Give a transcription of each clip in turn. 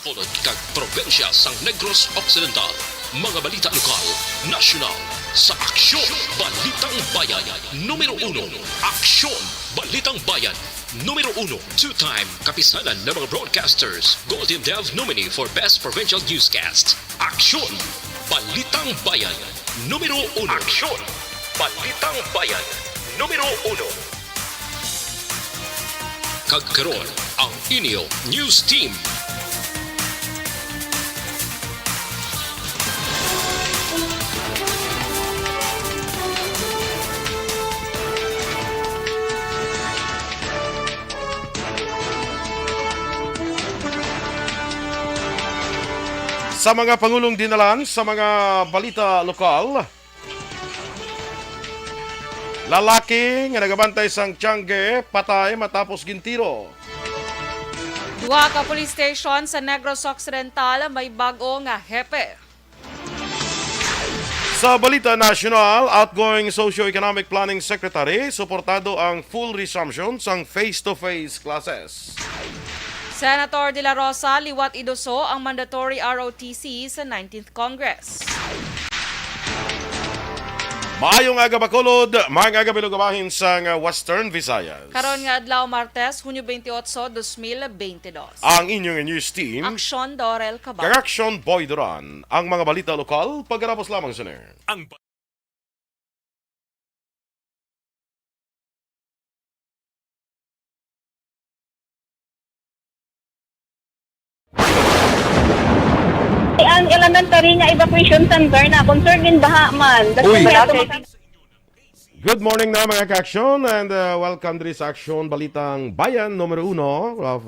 Bacolod kag probensya sang Negros Occidental. Mga balita lokal, nasyonal, sa Aksyon Balitang Bayan. Numero 1, Aksyon Balitang Bayan. Numero 1, two-time kapisanan ng mga broadcasters. Golden Dove nominee for Best Provincial Newscast. Aksyon Balitang Bayan. Numero 1. Aksyon Balitang Bayan. Numero 1. Kagkaroon ang inyo news team. Sa mga pangulong dinalan sa mga balita lokal, lalaki nga nagabantay sang Tiangge patay matapos gintiro. Duha ka police station sa Negros Occidental may bago nga hepe. Sa balita national, outgoing Socio-Economic Planning Secretary suportado ang full resumption sang face-to-face classes. Senator De La Rosa liwat idoso ang mandatory ROTC sa 19th Congress. Maayong aga Bacolod, mga aga bilugabahin sang Western Visayas. Karon nga adlaw Martes, Hunyo 28, 2022. Ang inyong news team, Aksyon Dorel Cabal. Karaksyon Boy Duran, ang mga balita lokal, pagkarapos lamang sa ner. Ang Ang elementary nga evacuation center na concerned in baha man. Uy. Daghan Good morning na mga ka-aksyon and welcome diri sa Aksyon Balitang Bayan numero 1.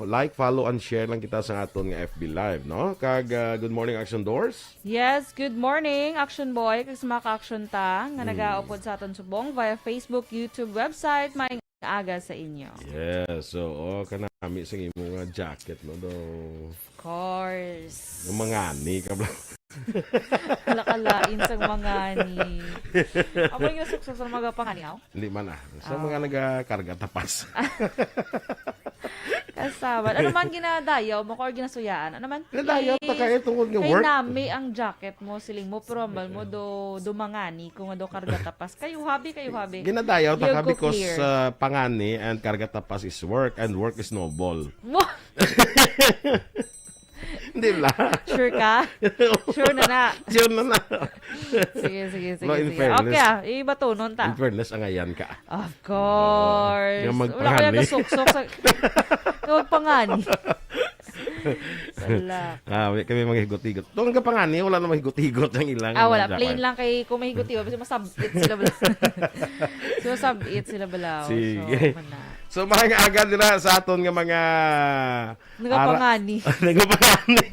Like, follow and share lang kita sa aton nga FB Live, no? Kag good morning Action Doors. Yes, good morning, Action Boy. Kag sa mga ka-aksyon ta nga nagaupod sa aton subong via Facebook, YouTube, website, may aga sa inyo. Yes, so kanami sa imo nga jacket no do. Of course. Yung mga ani ka bla. Kalakalain sa mga ni. Amo yung sukses sa mga panganiaw? Hindi man sa mga nagakarga tapas. Kasama. Ano man ginadayaw mo or ginasuyaan? Ano man? Nadayaw ta kay tungod nga Kay work. nami ang jacket mo, siling mo, pero ambal mo do mangani kung do karga tapas. Kayo habi. Ginadayaw ta ka You'll go because clear. pangani and karga tapas is work and work is noble. Mo, Hindi la. sure ka? Sure na. Yun na. Sige. No, in fairness. Okay iba to nun ta. In fairness, ang ayan ka. Of course. Yung Wala magpangani. kaya nasuksok sa... Yung pangani. Salak. Kami maghigot-higot. Doon ka pangani, wala na maghigot-higot ang ilang. Wala. Plain lang kay kung mahigot yun. Kasi masabit sila balaw. Masabit sila balaw. Sige. So, mana. So, mga agad nila sa aton nga mga... Nagapangani. Nagapangani.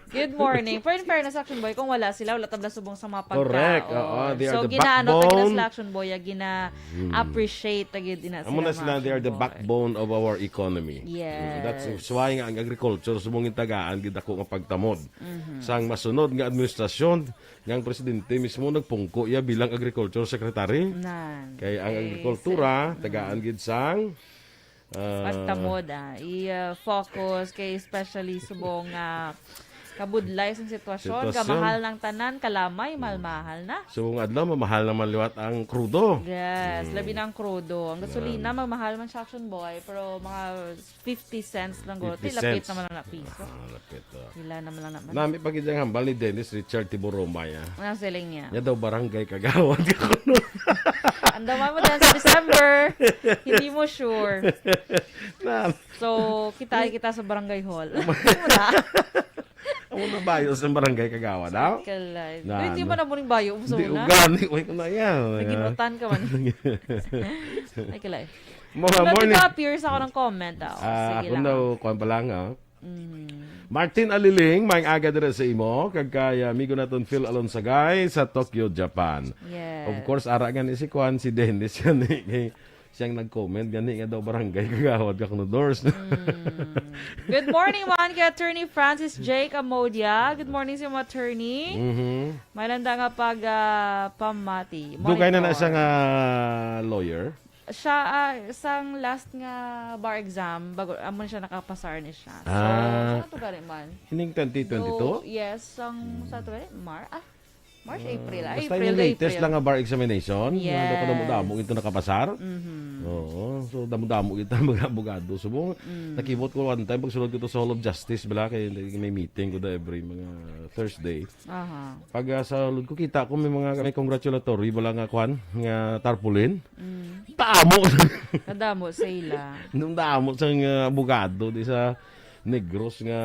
Good morning. For in fairness, Action Boy, kung wala sila, wala tabla subong sa mga pagkaon. Correct. Oo, they are so, the ginaano, backbone. tagina sila Action Boy, gina-appreciate, tagid din na Amo na mga sila, they are Action the Boy. backbone of our economy. Yes. That's why nga ang agriculture, sumungin tagaan, gid ako nga pagtamod. Sang masunod nga administrasyon, nga ang presidente mismo nagpungko iya bilang agriculture secretary. Nan. Kay ang agrikultura, tagaan gid sang Pagtamod, i-focus kay especially subong kabudlay sa sitwasyon, kamahal ng tanan, kalamay, mahal na. so nga adlaw mamahal naman liwat ang krudo. Yes, labi ng krudo. Ang gasolina, magmahal man sa Action Boy, pero mga 50 cents lang go. 50 Lapit cents. naman lang na piso. Lapit. Sila naman lang naman. Nami pag ang hambal ni Dennis Richard Tiboromay. Anong selling niya? Nya daw barangay kagawad ka kuno. Andaman mo din sa December. Hindi mo sure. Na, So, kita sa barangay hall. Muna. amo na bayo sa barangay kagawad daw. Kalay. Na, Hindi mo na muning bayo. Umuso Hindi na. ugani, way ko na yan. Naginutan ka man. Ay, kalay. Mga Pero morning. nag-appears ako ng comment daw. Sige Ako lang. daw, kuwan pa lang, Martin Aliling, maing aga dira sa imo, kagkaya amigo naton Phil Alonsagay sa Tokyo, Japan. Yes. Of course, ara nga ni si Kwan, si Dennis, yan siyang nag-comment, gani nga daw barangay kagawad ka kuno doors. Good morning, man, kay Attorney Francis J. Camodia. Good morning sa mga attorney. May landa nga pag pamati. Dugay na Monitor. siya nga lawyer. Siya, sang last nga bar exam, bago, amon siya nakapasar ni siya. So, Ah. saan ito gani man? Hining 2022? So, yes, sang, sa ito gani? March, April. Basta April, yung latest April. lang nga bar examination. Yes. Ano ko damo-damo ito nakapasar. Mhm. Oo. So, damo-damo kita mga abogado. So, nakibot ko one time. Pagsunod ko to sa Hall of Justice, bala, kay may meeting ko da every mga Thursday. Aha. Pag sa lod ko, kita ko may mga may congratulatory, bala nga kwan, nga tarpaulin. Damo! Kadamo sa ila. Nung damo sa abogado di sa Negros nga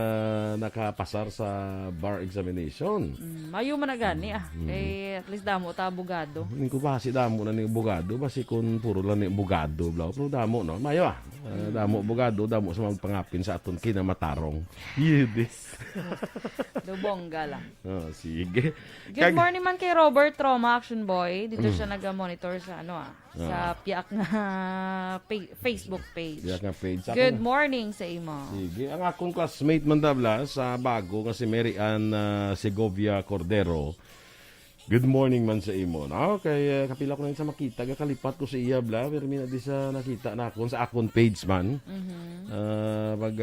nakapasar sa bar examination. Mayo man na gani Kay at least damo ta abogado. Hindi ko pa si damo na ni abogado, basi kun puro lang ni abogado, bla. Pero damo no, mayo damo abogado, damo sa mga pangapin sa aton kinamatarong. Yidis. Dubongga lang. Oh, sige. Good morning man kay Robert Roma, Action Boy. Dito siya nag-monitor sa sa piyak nga Facebook page. Diya nga page. Ako Good na. morning sa imo. Sige, ang akong classmate man dabla sa bago kasi Mary Ann Segovia Cordero. Good morning man sa imo. No? Kay kapila ko na sa makita, kalipat ko sa iya bla, pero mina di sa nakita na akon sa akon page man. Pag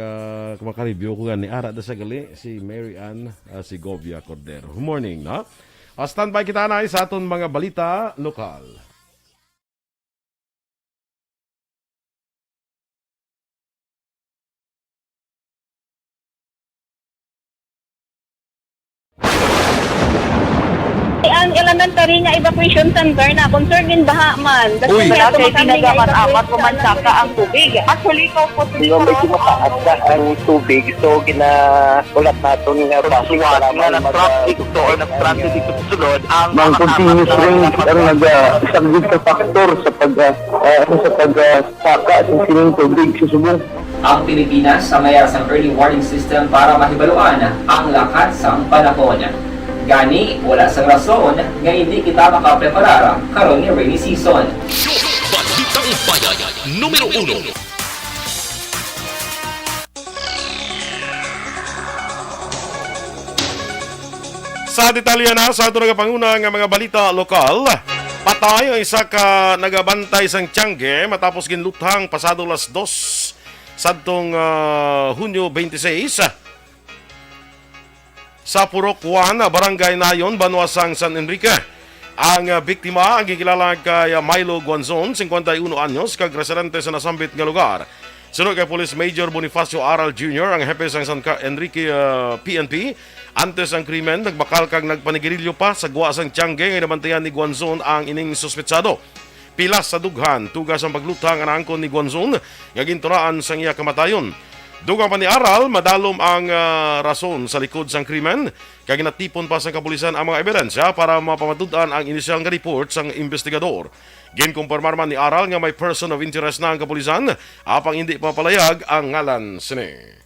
kumaka-review ko gani ara da sa gali si Mary Ann Segovia Cordero. Good morning, no? Standby kita na sa aton mga balita lokal. Ang elementary nga evacuation center na concern din baha man. Uy, kaya kay pinagamat-amat evacuation pumansaka ang tubig. Actually, ikaw po Hindi mo medyo mataas na ang tubig. So, ulat natin nga pasuwat nga nag-trap dito or nag-traffic dito sa sulod ang Mang continuous rin ang isang good factor sa pagsaka sa sining tubig sa subong. Ang Pilipinas sa mayroon ng early warning system para mahibaluan ang lakas ng panahon. Gani, wala sang rason nga hindi kita makapreparar karon ni rainy season. Balitang Bayan, numero 1. Sa detalye na sa ato nagapanguna nga mga balita lokal, patay ang isa ka nagabantay sang Tiangge matapos ginluthang pasado las 2 sadtong Hunyo 26 sa Purok 1, Barangay Nayon, Banuasang San Enrique. Ang biktima ang gikilala kay Milo Guanzon, 51 anyos, kag residente sa nasambit nga lugar. Sunod kay Police Major Bonifacio Aral Jr., ang hepe sa San Enrique PNP. Antes ang krimen, nagbakal kag nagpanigirilyo pa sa guwa sang Tiangge nga nabantayan ni Guanzon ang ining suspetsado. Pilas sa dughan, tugas ang paglutang ang angkon ni Guanzon, nga ginturaan sang iya kamatayon. Dugang pa ni Aral, madalom ang rason sa likod sang krimen, kag natipon pa sa kapulisan ang mga ebidensya para mapamatud-an ang inisyal nga report sang investigador. Ginkumpirmar man ni Aral nga may person of interest na ang kapulisan, apang hindi papalayag ang ngalan sini.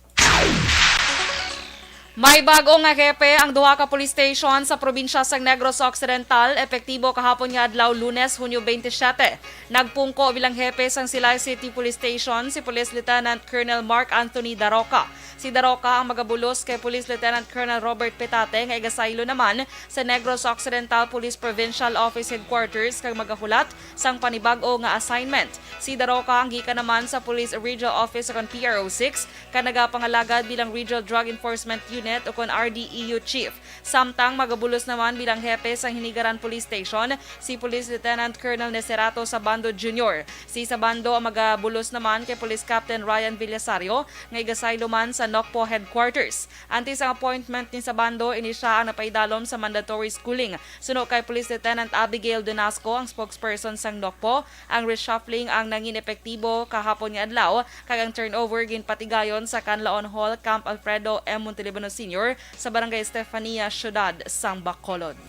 May bagong nga hepe ang duha ka police station sa probinsya sang Negros Occidental, epektibo kahapon nga adlaw Lunes, Hunyo 27. Nagpungko bilang hepe sang Silay City Police Station si Police Lieutenant Colonel Mark Anthony Daroca. Si Daroca ang magabulos kay Police Lieutenant Colonel Robert Petate nga igasaylo naman sa Negros Occidental Police Provincial Office Headquarters kag magahulat sang panibag-o nga assignment. Si Daroca ang gikan naman sa Police Regional Office kon PRO6 ka nagapangalagad bilang Regional Drug Enforcement Unit o kon RDEU Chief. Samtang magabulos naman bilang hepe sa Hinigaran Police Station si Police Lieutenant Colonel Neserato Sabando Jr. Si Sabando ang magabulos naman kay Police Captain Ryan Villasario nga igasaylo man sa Nokpo Headquarters. Antes ang appointment ni Sabando, ini siya ang napaidalom sa mandatory schooling. Sunod kay Police Lieutenant Abigail Donasco, ang spokesperson sang Nokpo, ang reshuffling ang nangin epektibo kahapon nga adlaw kag ang turnover ginpatigayon sa Canlaon Hall, Camp Alfredo M. Montelibano Sr. sa Barangay Estefania, Ciudad sang Bacolod.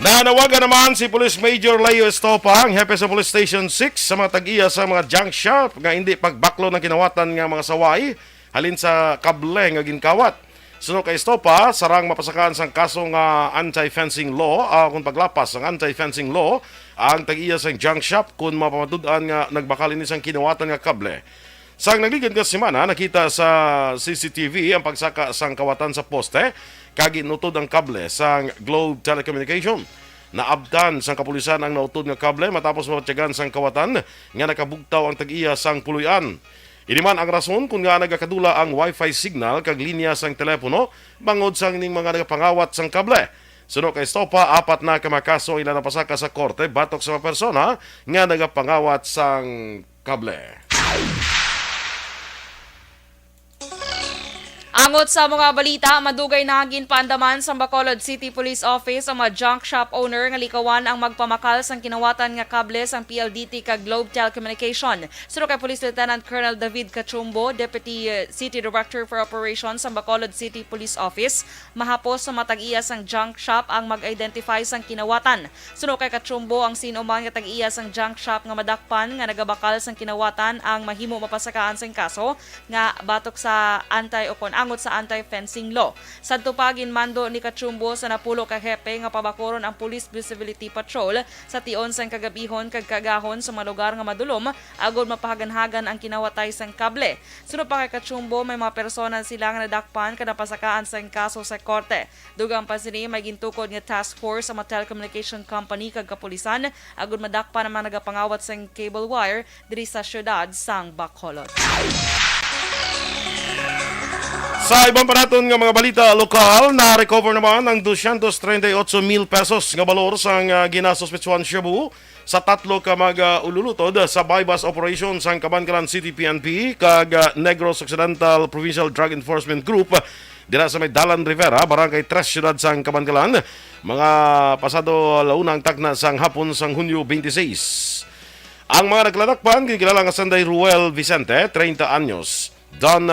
Nanawagan naman si Police Major Leo Estopa, ang hepe sa Police Station 6 sa mga tag-iya sa mga junk shop nga hindi pagbaklo ng kinawatan nga mga saway halin sa kable nga ginkawat. Sunod kay Estopa, sarang mapasakaan sang kaso nga anti-fencing law, kung paglapas ang anti-fencing law, ang tag-iya sang junk shop kung mapamatud-an nga nagbakal ini sang kinawatan nga kable. Sang nagligid nga semana, nakita sa CCTV ang pagsaka sang kawatan sa poste, kag inutod ang kable sang Globe Telecommunication. Naabdan sang kapulisan ang nautod nga kable matapos mapatyagan sang kawatan nga nakabugtaw ang tag-iya sang puluyan. Ini man ang rason kung nga nagakadula ang Wi-Fi signal kag linya sang telepono bangod sang ning mga nagapangawat sang kable. Suno kay Stopa, 4 na kamakaso ila napasaka sa korte batok sa mga persona nga nagapangawat sang kable. Angot sa mga balita, madugay na ginpaandaman sa Bacolod City Police Office ang mga junk shop owner nga likawan ang magpamakal sang kinawatan nga kable sang PLDT kag Globe Telecommunication. Suno kay Police Lieutenant Colonel David Cachumbo, Deputy City Director for Operations sa Bacolod City Police Office, mahapos sa matag-iya sang junk shop ang mag-identify sang kinawatan. Suno kay Cachumbo, ang sino man nga tag-iya sang junk shop nga madakpan nga nagabakal sang kinawatan ang mahimo mapasakaan sang kaso nga batok sa angot sa anti-fencing law. Sadto pa ginmando ni Cachumbo sa napulo ka hepe nga pabakoron ang Police Visibility Patrol sa tion sang kagabihon kag kagahon sa mga lugar nga madulom agod mapahaganhagan ang kinawatay sang kable. Sunod pa kay Cachumbo, may mga persona sila nga nadakpan kada pasakaan sang kaso sa korte. Dugang pa sini may gintukod nga task force sa mga telecommunication company kag kapulisan agod madakpan ang mga nagapangawat sang cable wire diri sa syudad sang Bacolod. Sa ibang panaton nga mga balita lokal, na-recover naman ang 238,000 pesos nga balor sang ginasospetsuhan Shabu sa tatlo ka mga ululutod sa bypass operation sang Cabancalan City PNP kag Negros Occidental Provincial Drug Enforcement Group dira sa may Dalan Rivera, Barangay 3, Siyudad sang Cabancalan, mga pasado launang tagna sang hapon sang Hunyo 26. Ang mga nagladakpan kinikilala nga Sanday Ruel Vicente, 30 anyos. Don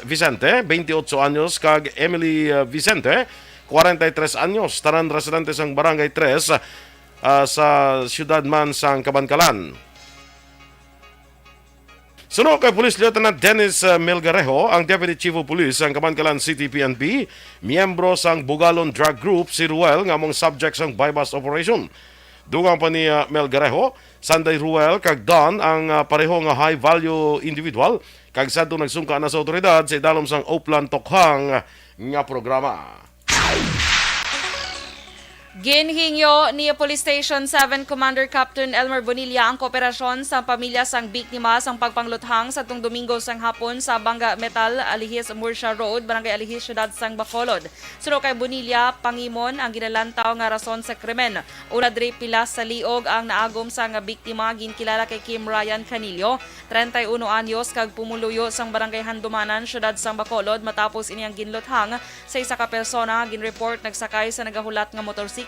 Vicente, 28 anyos, kag Emily Vicente, 43 anyos, tanan residente sang Barangay 3 sa siyudad man sang Cabancalan. Suno kay Police Lieutenant Dennis Melgarejo, ang Deputy Chief of Police sang Cabancalan City PNP, miyembro sang Bugalon Drug Group si Ruel nga among subject sang bypass operation. Dugang pa ni Melgarejo, Sanday Ruel kag Don ang pareho nga high value individual kag sadto nagsungka na sa otoridad sa idalom sang Oplan Tokhang nga programa. Ginhingyo ni Police Station 7 Commander Captain Elmer Bonilla ang kooperasyon sa pamilya sang biktima sang pagpangluthang sa tung Domingo sang hapon sa Banga Metal, Alihis, Murcia Road, Barangay Alihis, Syudad sang Bacolod. Suno kay Bonilla, pangimon ang ginalantaw nga rason sa krimen. Una diri pilas sa liog ang naagom sang biktima ginkilala kay Kim Ryan Canillo, 31 anyos kag pumuluyo sang Barangay Handumanan, Syudad sang Bacolod matapos iniyang ginluthang sa isa ka persona ginreport nagsakay sa nagahulat nga motorsiklo.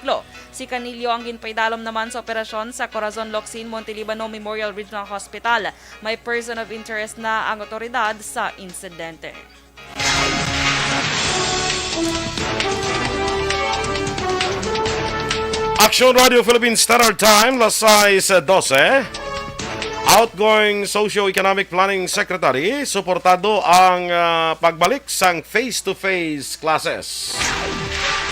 Si Canillo ang ginpaidalom naman sa operasyon sa Corazon Locsin Montelibano Memorial Regional Hospital. May person of interest na ang otoridad sa insidente. Action Radio Philippines Standard Time, las 6:12. Outgoing Socio-Economic Planning Secretary, suportado ang pagbalik sang face-to-face classes.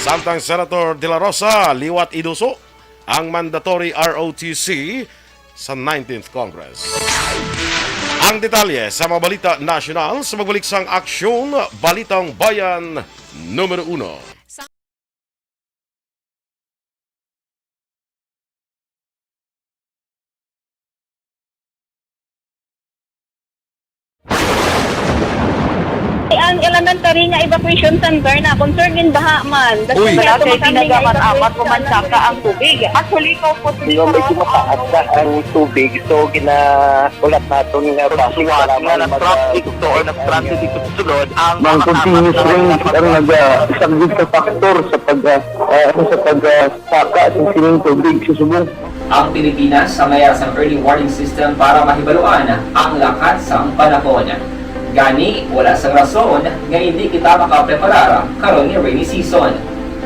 Samtang Senator De La Rosa, liwat iduso ang mandatory ROTC sa 19th Congress. Ang detalye sa mga balita nasyonal sa magbalik sang Aksyon Balitang Bayan numero 1. Ang elementary nga evacuation center na concern din baha man. Uy. Kaya Kaya pinagaman-amat evacuation pumansaka ang tubig. Actually, ikaw po So, medyo mataas na ang tubig. So, ulat natin nga pagsuwag nga ng traffic to or nag-transit dito sa sulod ang Mang continuous rain ang isang good sa factor sa pagsaka ng sining tubig sa subong. Ang Pilipinas sa mayroon sa early warning system para mahibaluan ang lakas ng panahon. Gani, wala sang rason nga hindi kita makapreparar karon ni rainy season.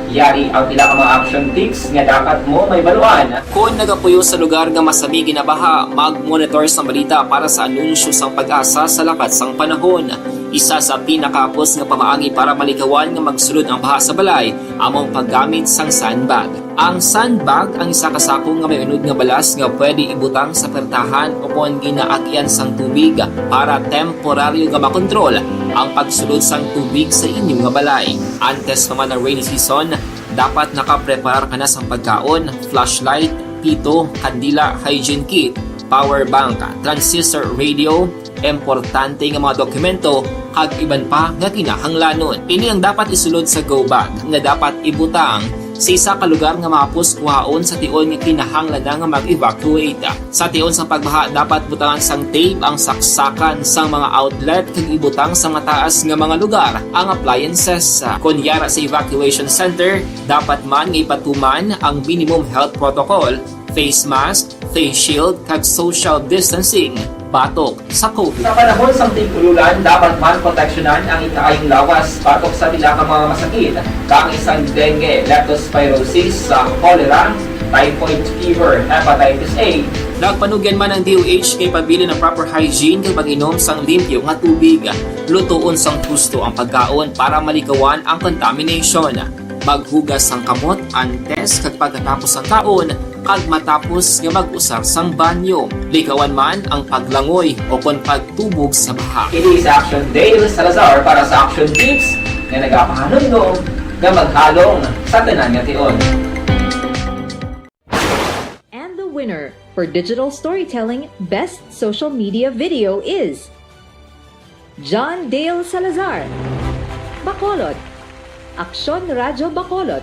Yari ang pila ka mga action tips nga dapat mo may baluan. Kung nagapuyo sa lugar nga masabi ginabaha, mag-monitor sa balita para sa anunsyo sang pag-asa sa lakat sang panahon. Isa sa pinakapos nga pamaagi para malikawan nga magsulod ang baha sa balay, among paggamit sang sandbag. Ang sandbag ang isa ka sako nga may unod nga balas nga pwede ibutang sa pertahan upon ginaagyan sang tubig para temporaryo nga makontrol ang pagsulod sang tubig sa inyong nga balay. Antes naman ng rainy season, dapat nakaprepare ka na sa pagkaon, flashlight, pito, kandila, hygiene kit, power bank, transistor radio, importante nga mga dokumento kag iban pa nga kinahanglanon. Ini ang dapat isulod sa go bag nga dapat ibutang sa isa ka lugar nga mapus kuhaon sa tion nga kinahanglan nga mag-evacuate. Sa tion sa pagbaha dapat butangan sang tape ang saksakan sa mga outlet kag ibutang sa mataas nga mga lugar ang appliances. Kunyara sa evacuation center, dapat man nga ipatuman ang minimum health protocol, face mask, face shield kag social distancing batok sa COVID. Sa panahon sa tigululan, dapat man proteksyonan ang ikaayong lawas batok sa pila ka mga masakit, kang isang dengue, leptospirosis, cholera, typhoid fever, hepatitis A. Nagpanugyan man ang DOH kay pabili ng proper hygiene kay pag-inom sang limpyo nga tubig. Lutuon sang gusto ang pagkaon para malikawan ang contamination. Maghugas sang kamot, antes kag pagkatapos ang kaon, kag matapos nga mag-usar sang banyo. Likawan man ang paglangoy o kon pagtubog sa baha. Kini sa Action Dale Salazar para sa Action Tips nga nagapahanundong nga maghalong sa tanan nga tion. And the winner for Digital Storytelling Best Social Media Video is John Dale Salazar, Bacolod, Aksyon Radyo Bacolod,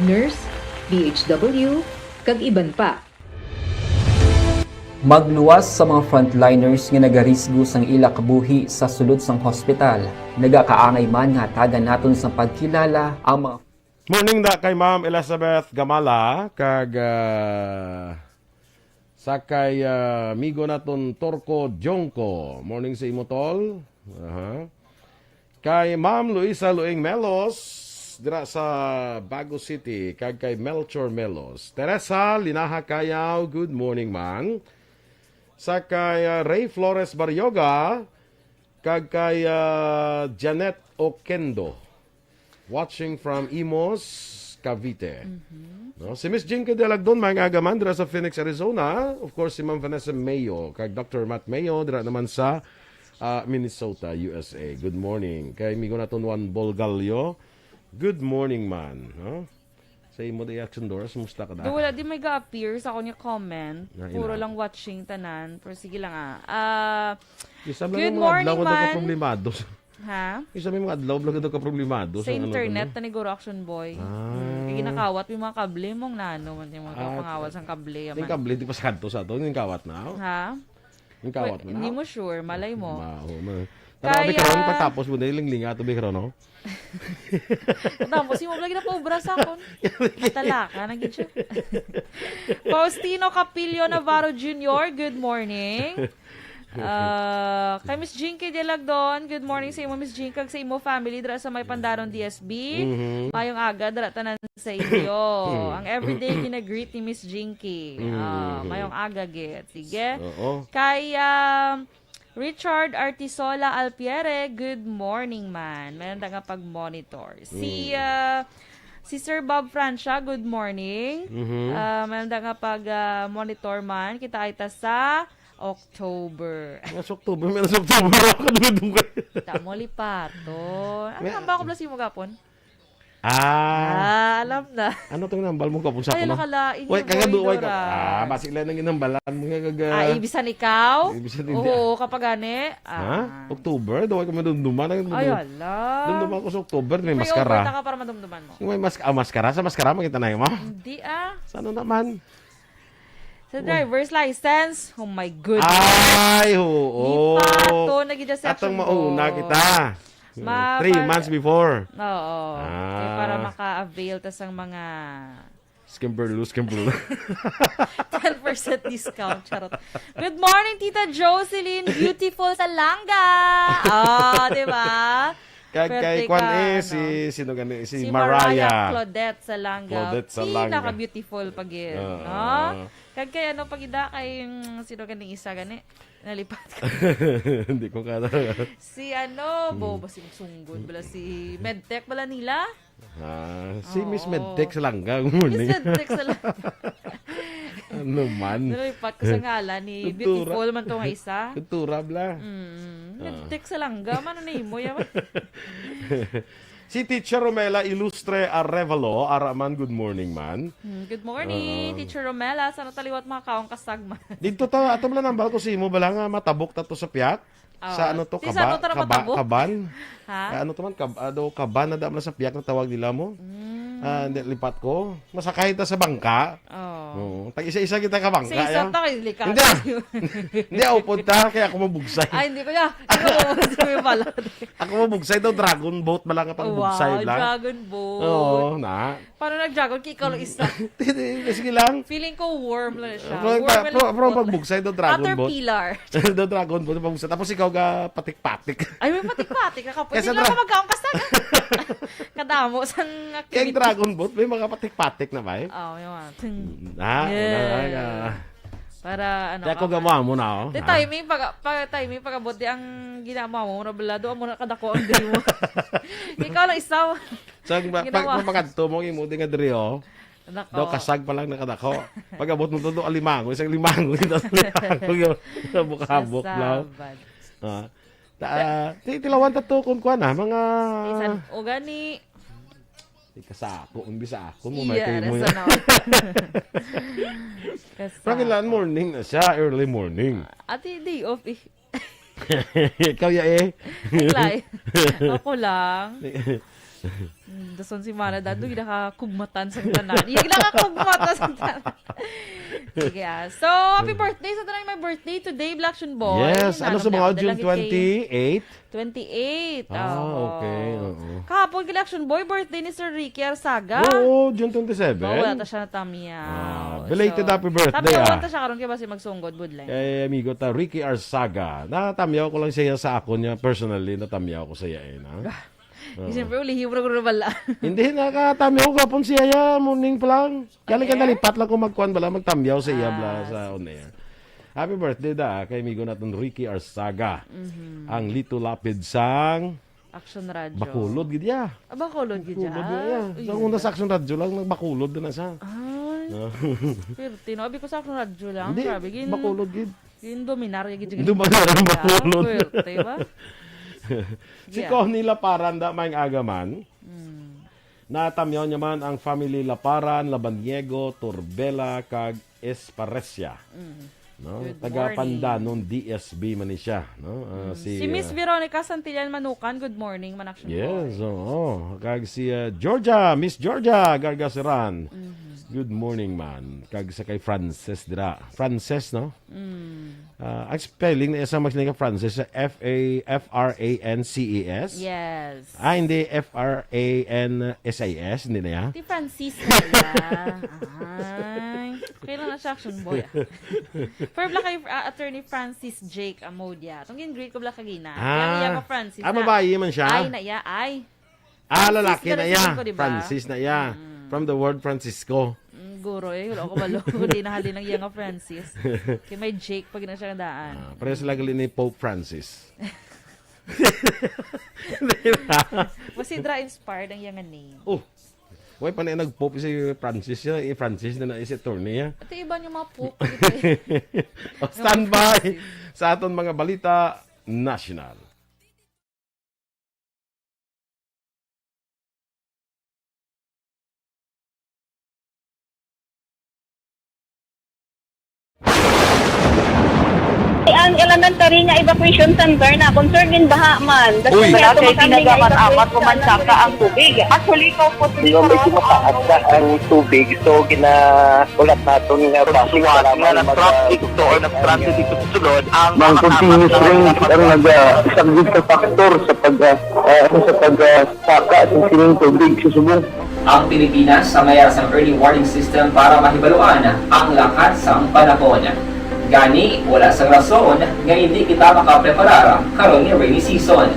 Nurse, DHW, kag iban pa. Magluwas sa mga frontliners nga nagarisgo sang ila kabuhi sa sulod sang hospital. Nagakaangay man nga tagan naton sa pagkilala ang mga Morning da kay Ma'am Elizabeth Gamala kag sakay migo naton Torco Jongko. Morning sa imo tol. Kay Ma'am Luisa Luing Melos dira sa Bago City kag kay Melchor Melos. Teresa Linaha Kayaw, good morning man. Sakay Ray Flores Baryoga kag kay Janet Okendo. Watching from Imos, Cavite. No, si Miss Jinky Delagdon, mga agaman, dira sa Phoenix, Arizona. Of course, si Ma'am Vanessa Mayo, kag Dr. Matt Mayo, dira naman sa Minnesota, USA. Good morning. Kay Migo naton Juan Bolgalio. Good morning, man. No? Sa imo the action doors, musta ka na? Wala di may ga-appear sa akong comment. Na, Puro ina. lang watching tanan. Pero sige lang Isa Good mga morning, adlaw daw ka man. problemado. Ha? Isa may mga adlaw daw ka problemado. Sa internet, taniguro action boy. Ah. Kaya ginakawat yung mga kable mong nano. Yung mga pangawat sa kable. Yung kable, di pa sa kanto sa to. Yung kawat na. Ha? Yung kawat na. Hindi mo sure. Malay mo. Tara, Kaya- Bikaron, pagtapos mo na ilinglinga ito, Bikaron, no? Tapos, yung lagi na pa ubra sa akon. Matalaka, naging siya. Faustino Capillo Navarro Jr., good morning. Kay Miss Jinky Delagdon, good morning sa imo Miss Jinky, kag sa imo family dira sa may Pandaron DSB. Mayong aga dira tanan sa inyo. Ang everyday gina-greet ni Miss Jinky. Mayong aga git. Sige. Oo. Kay Richard Artisola Alpiere, good morning man. Meron nga pag-monitor. Si Sir Bob Francia, good morning. Meron nga pag-monitor man. Kita ay ta sa October. Sa October, meron sa October ako kadudong kayo. Tamo lipato. Ano nga ba ako blasi mo gapon? Alam na. Ano itong nambal mo kapon sa Ay, ako, no? nakalain Uy, yung kagaduway ka. Doras. Basig lang nang inambalan mo nga kaga. Ibisan ikaw? Ibisan hindi. Oo, kapag gani. Ha? October? Daw ka madumduman. Ay, ala. Dumduman ko sa October, may Pre-over na maskara. ka para madumduman mo. Yung may maskara, sa maskara makita na yun mo. Hindi Sana naman. Sa driver's license, oh my goodness. Ay, oo. Di pa to, nag-deception Atong mauna board. kita. 3 months before. Oo. Kaya para maka-avail tas ang mga Skimberlu. 10% discount. Charot. Good morning, Tita Jocelyn. Beautiful sa langga. Di ba? Kay Swerte Kwan ka, sino gani? Si Si Mariah. Claudette Salanga. Claudette Salanga. Pinaka-beautiful pag yun. No? Kaya ano, pag-ida kay sino ganing isa gani? Nalipat ka. Hindi ko kada. Si Bobo, si Sunggod. Bala si Medtech bala nila. Si Miss Oo. Medtech sa langga. Good Miss morning. Medtech sa langga. Ano man? Nalipat ko sa ngalan ni Kultura. Beautiful man to nga isa. Kultura bla. Nag-text sa langga, man na mo yaman. Si Teacher Romela Ilustre Arevalo, Araman, good morning man. Good morning, Teacher Romela. Sana taliwat mga kaong kasagman. Dito ta, ato bala nambal ko si mo bala nga matabok ta to sa piyak. Sa ano to, Di sa ano to na matabok? kaban? Ha? Ano to man, kaban na dam na sa piyak na tawag nila mo. Lipat ko. Masakay ta sa bangka. Oh. Tag isa-isa kita ka bangka. Sa isa ya. ta kayo likas. Hindi ah. Hindi ako punta, kaya ako mabugsay. Ay, hindi ko na. Sabi pala. Ako mabugsay daw, dragon boat ba lang kapag bugsay Wow, lang. Dragon Boat. Oo, na. Paano nag-dragon? Ikaw lang isa. Sige lang. Feeling ko worm lang siya. Pero pagbugsay daw, dragon boat. Caterpillar. daw dragon boat, pagbugsay. Tapos ikaw ga patik-patik. Ay, may patik-patik na kapag. Kesa Hindi lang ako magkaong kasag. Kadamo sang Kaya activity. dragon boat, may mga patik-patik na ba eh? Oh, yun. Yeah. Para ano Kaya ako ka. gawa mo na, oh. Di timing timing pagabot di ang ginama mo na balado amo na kadako ang diri mo. Ikaw lang isaw. So, Ginawa. pagkadto mo, yung muti nga diri, oh. Nako. Daw kasag pa lang nakadako. Pag-abot mo to alimango, isang limango, yung bukabok lang. Sabad. Tilawan tato kung kuha na, mga... Isan o gani. Di kasako, umbisa ako mo, may kayo mo resa yan. na. Pero kailan morning na siya, early morning. Ati day off eh. Ikaw ya eh. Aklay. Ako lang. Dason si Mana Dado, hindi nakakugmatan sa tanan. Hindi nakakugmatan sa tanan. Sige So, happy birthday sa tanan. My birthday today, Black Shun Boy. Yes, ano sa mga June 28? 28. Okay. Kahapon kay Action Boy, birthday ni Sir Ricky Arsaga. Oo, June 27. Wala ta siya natamiyaw. Belated happy birthday, Tapos ta siya karon kay basi magsunggod budlay. Amigo ta, Ricky Arsaga. Natamyaw ko lang siya sa ako niya personally. Natamyaw ko siya eh. Na? Siyempre, ulihibro ko na bala. Hindi, nakatamyaw ko kapon siya ya. Morning pa lang. Kaya ka nalipat lang kung magkuhan bala. Magtamyaw siya bala sa on air. Happy birthday da kay amigo natin Ricky Arsaga. Ang Lito Lapid sang Action Radio. Bakulod gid ya. Bakulod gid Bakulod ya. ya. Sa una sa Action Radio lang nagbakulod na siya. Ay. Pero tinabi ko sa Action Radio lang. Hindi, Grabe, bakulod gid. Dominar gid. Dominar ang bakulod. Pwerte ba? Si Connie Laparan da may agaman. Natamyaw niya man ang family Laparan, Labaniego, Turbela, kag Esparesia. No? Good Taga morning. Pandanon, DSB man ni siya. No? Si Miss Veronica Santillan Manukan, good morning, Manaction Yes, Boy. oo. Kag si Georgia, Miss Georgia Gargasiran. Good morning, man. Kag sa kay Frances dira. Frances, no? Ang spelling na isang magsinig ka Frances, F-A-F-R-A-N-C-E-S. Yes. Hindi F-R-A-N-S-I-S. Hindi na yan. Si Francis na yan. Ay, kailan na siya Action Boy. For black kay Attorney Francis Jake Amodia. Tungin grade ko black kagina. Kaya iya ka Francis na. babae man siya. Ay na iya, ay. Lalaki na Francis ya. ko, diba? Francis na ya. From the word Francisco. Guro wala ko balo. Hindi na halin ng iya nga Francis. Kaya may Jake pag na siya daan. Pareho sila gali ni Pope Francis. Masidra inspired ang iya nga name. Oh. Why pa na nag-Pope si Francis siya. Francis na si attorney ya. Ito iba yung mga poop. Stand by sa aton mga balita national. Ang elementary nga evacuation center na concern din baha man. Uy, kaya kasi tumakami pinagaman-amat kumansaka ang tubig. Actually, ikaw po Di ba may tumataas na ang tubig, so ulat natin nga pasuwat nga nag-traffic to or nag-transit dito sa sulod ang Mang continuous rain ang nag-subject sa factor sa pagsaka sa sining tubig sa subong. Ang Pilipinas sa mayroon sa early warning system para mahibaluan ang lakas ng panahon. Gani, wala sa rason nga hindi kita makapreparar karon ni rainy season.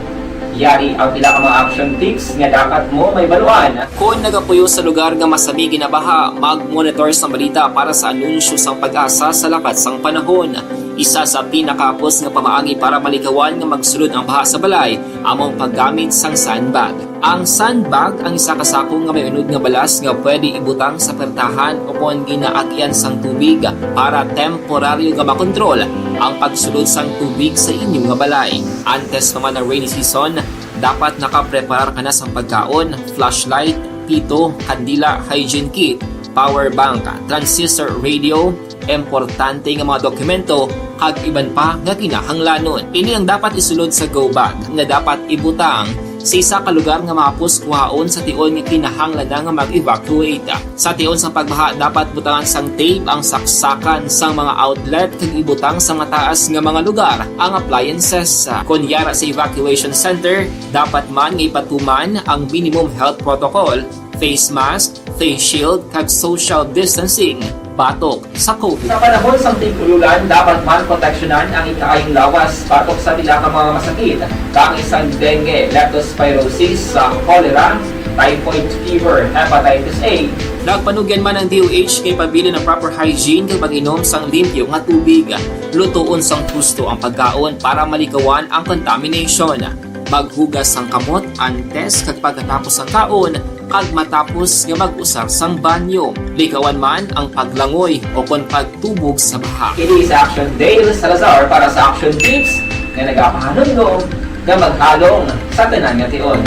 Yari ang pila ka mga action tips nga dapat mo may baluan. Kung nagapuyo sa lugar nga masabi ginabaha, mag-monitor sa balita para sa anunsyo sa pag-asa sa lakas ng panahon. Isa sa pinakapos nga pamaagi para maligawan nga magsulod ang baha sa balay, among paggamit sang sandbag. Ang sandbag ang isa kasakong nga may unod nga balas nga pwede ibutang sa pertahan upon ginaagyan sang tubig para temporaryo nga makontrol ang pagsulod sang tubig sa inyong nga balay. Antes naman ng rainy season, dapat nakapreparar ka na sang pagkaon, flashlight, pito, kandila, hygiene kit, power bank, transistor radio, importante nga mga dokumento kag iban pa nga kinahanglanon. Ini ang dapat isulod sa go bag nga dapat ibutang sa isa ka lugar nga mapus kuhaon sa tion nga kinahanglan nga mag-evacuate. Sa tion sa pagbaha dapat butangan sang tape ang saksakan sang mga outlet kag ibutang sa mga taas nga mga lugar ang appliances. Kunyara sa evacuation center, dapat man nga ipatuman ang minimum health protocol, face mask, face shield kag social distancing batok sa COVID. Sa panahon sa tigululan, dapat man proteksyonan ang ikaayong lawas batok sa bila ka mga masakit. Kang isang dengue, leptospirosis, cholera, typhoid fever, hepatitis A. Nagpanugyan man ang DOH kay pabili ng proper hygiene kay pag-inom sang limpyo nga tubig. Lutuon sang husto ang pagkaon para malikawan ang contamination. Maghugas sang kamot antes kag pagkatapos ang kaon kag matapos nga mag-usar sang banyo. Likawan man ang paglangoy o kon pagtubog sa baha. Kini sa Action Dale Salazar para sa Action Tips nga nagapahanong nga maghalong sa tanan nga tion.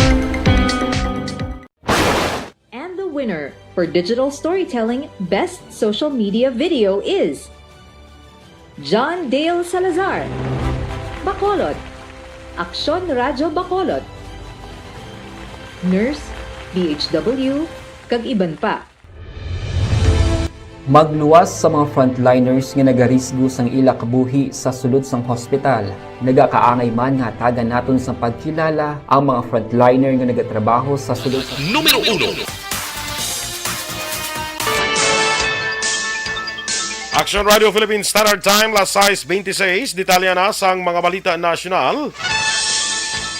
And the winner for Digital Storytelling Best Social Media Video is John Dale Salazar, Bacolod, Aksyon Radyo Bacolod, Nurse, DHW, kag iban pa. Magluwas sa mga frontliners nga nagarisgo sang ila kabuhi sa sulod sang hospital. Nagakaangay man nga tagan naton sa pagkilala ang mga frontliner nga nagatrabaho sa sulod sa Numero 1. Action Radio Philippines Standard Time, las 6:26. Detalya na sang mga balita nasyonal.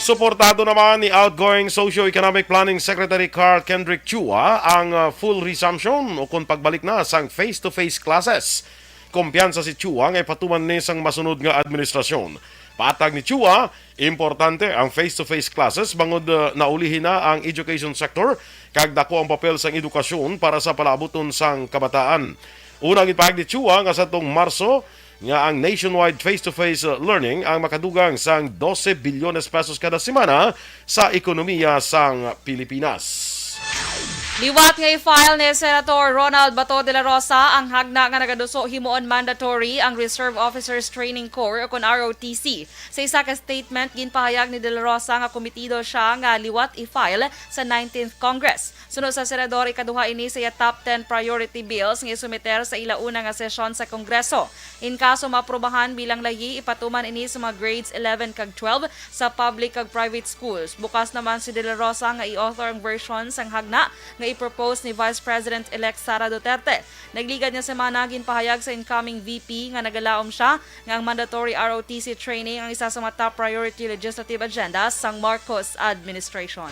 Suportado naman ni outgoing Socio-Economic Planning Secretary Carl Kendrick Chua ang full resumption o kung pagbalik na sang face-to-face classes. Kumpiyansa si Chua ngay patuman ni sang masunod nga administrasyon. Patag ni Chua, importante ang face-to-face classes bangod naulihin na ang education sector kag dako ang papel sang edukasyon para sa palabuton sang kabataan. Unang ipahag ni Chua nga sa tong Marso nga ang nationwide face-to-face learning ang makadugang sang 12 bilyones pesos kada semana sa ekonomiya sang Pilipinas. Liwat nga i-file ni Senator Ronald Bato de la Rosa ang hagna nga nagaduso himuon mandatory ang Reserve Officers Training Corps o kon ROTC. Sa isa ka statement, ginpahayag ni de la Rosa nga komitido siya nga liwat i-file sa 19th Congress. Sunod sa senador, ikaduha ini sa top 10 priority bills nga isumiter sa ilauna nga sesyon sa Kongreso. In kaso maprobahan bilang layi, ipatuman ini sa mga grades 11 kag 12 sa public kag private schools. Bukas naman si de la Rosa nga i-author ang version sang hagna nga i-propose ni Vice President-elect Sara Duterte. Nagligad niya sa mga naging pahayag sa incoming VP nga nagalaom siya nga ang mandatory ROTC training ang isa sa mga top priority legislative agenda sang Marcos administration.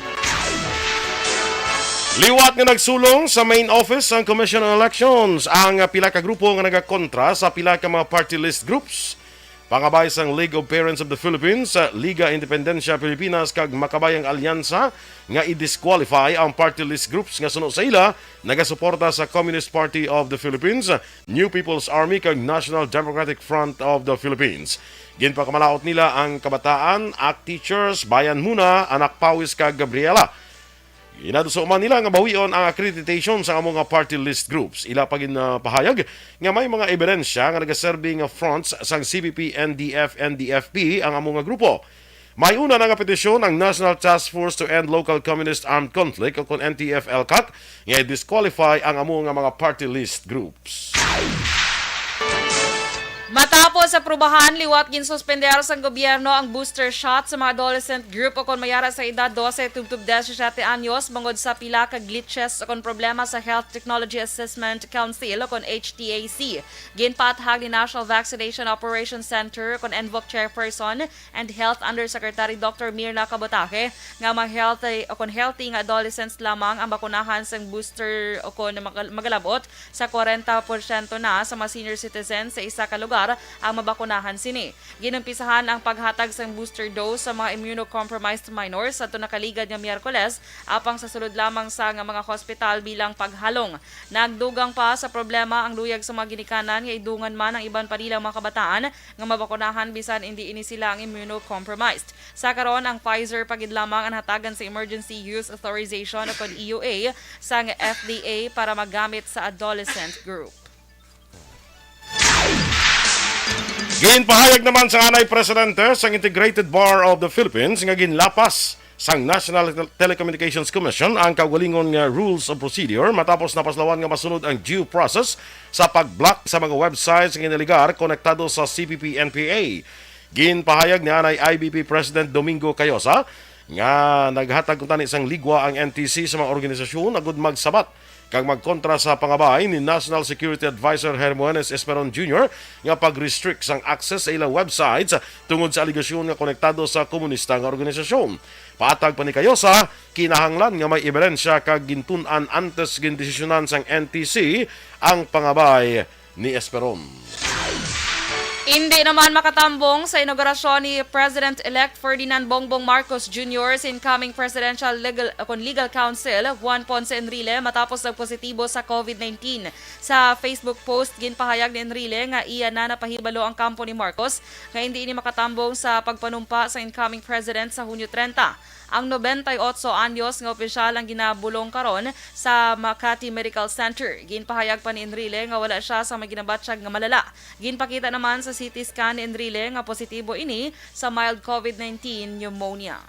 Liwat nga nagsulong sa main office ang Commission on Elections ang pila ka grupo nga nagakontra sa pila ka mga party list groups. Pangabay sang League of Parents of the Philippines, Liga Independencia Pilipinas kag Makabayang Alyansa nga i-disqualify ang party list groups nga suno sa ila nagasuporta sa Communist Party of the Philippines, New People's Army kag National Democratic Front of the Philippines. Ginpakamalaot nila ang kabataan, ACT Teachers, Bayan Muna, Anak Pawis kag Gabriela. Inadusuman nila nga bawion ang accreditation sa mga party list groups. Ila pagin pahayag nga may mga ebidensya nga nagaserbi nga fronts sang CPP, NDF, NDFP ang among grupo. May una nga petisyon ang National Task Force to End Local Communist Armed Conflict o kon NTF-ELCAC nga disqualify ang among mga party list groups. Matapos sa prubahan, liwat ginsuspender sa gobyerno ang booster shot sa mga adolescent group o kon mayara sa edad 12 tubtub 17 anyos bangod sa pila ka glitches o kon problema sa Health Technology Assessment Council o kon HTAC. Ginpaathag ni National Vaccination Operations Center o kon NVOC Chairperson and Health Undersecretary Dr. Mirna Cabotake nga mga healthy nga adolescents lamang ang bakunahan sa booster o kon magalabot sa 40% na sa mga senior citizens sa isa ka lugar lugar ang mabakunahan sini. Ginumpisahan ang paghatag sa booster dose sa mga immunocompromised minors sa nakaligad nga Miyerkules apang sa sulod lamang sa nga mga hospital bilang paghalong. Nagdugang pa sa problema ang luyag sa mga ginikanan nga idungan man ang iban pa nilang mga kabataan nga mabakunahan bisan hindi ini sila ang immunocompromised. Sa karon ang Pfizer pagid lamang ang hatagan sa Emergency Use Authorization o EUA sa nga FDA para magamit sa adolescent group. Ginpahayag naman sa anay presidente sang Integrated Bar of the Philippines nga ginlapas sang National Telecommunications Commission ang kaugalingon nga rules of procedure matapos napaslawan nga masunod ang due process sa pag-block sa mga websites nga iniligar konektado sa CPP-NPA. Ginpahayag ni anay IBP President Domingo Cayosa nga naghatag tani sang ligwa ang NTC sa mga organisasyon agud magsabat kag magkontra sa pangabay ni National Security Advisor Hermogenes Esperon Jr. nga pag-restrict sang access sa ilang websites tungod sa aligasyon nga konektado sa komunista nga organisasyon. Paatag pa ni Cayosa, kinahanglan nga may ebidensya kag gintun-an antes gindesisyonan sang NTC ang pangabay ni Esperon. Hindi naman makatambong sa inaugurasyon ni President-elect Ferdinand Bongbong Marcos Jr. sa incoming Presidential Legal Council, Juan Ponce Enrile, matapos nagpositibo sa COVID-19. Sa Facebook post, ginpahayag ni Enrile nga iya na napahibalo ang kampo ni Marcos nga hindi ini makatambong sa pagpanumpa sa incoming President sa Hunyo 30. Ang 98 anyos nga opisyal ang ginabulong karon sa Makati Medical Center. Ginpahayag pa ni Enrile nga wala siya sa maginabatsyag nga malala. Ginpakita naman sa CT scan ni Enrile nga positibo ini sa mild COVID-19 pneumonia.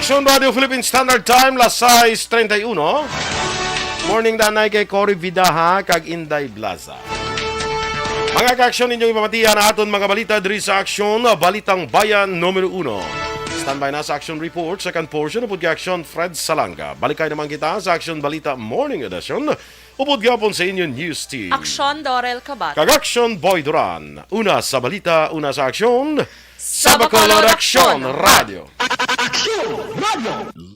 Action Radio Philippine Standard Time, las 6:31. Morning danay kay Cory Vidaha kag Inday Blaza. Mga ka-aksyon ninyong ipamatihan na aton mga balita diri sa Aksyon Balitang Bayan numero 1. Standby na sa Action Report, second portion upod ka-aksyon Fred Salanga. Balikay naman kita sa Action Balita Morning Edition upod gapon sa inyo news team. Aksyon Dorel Cabat. Kag-aksyon Boy Duran. Una sa balita, una sa aksyon. Sa Bacolod Aksyon Radio. Aksyon Radio!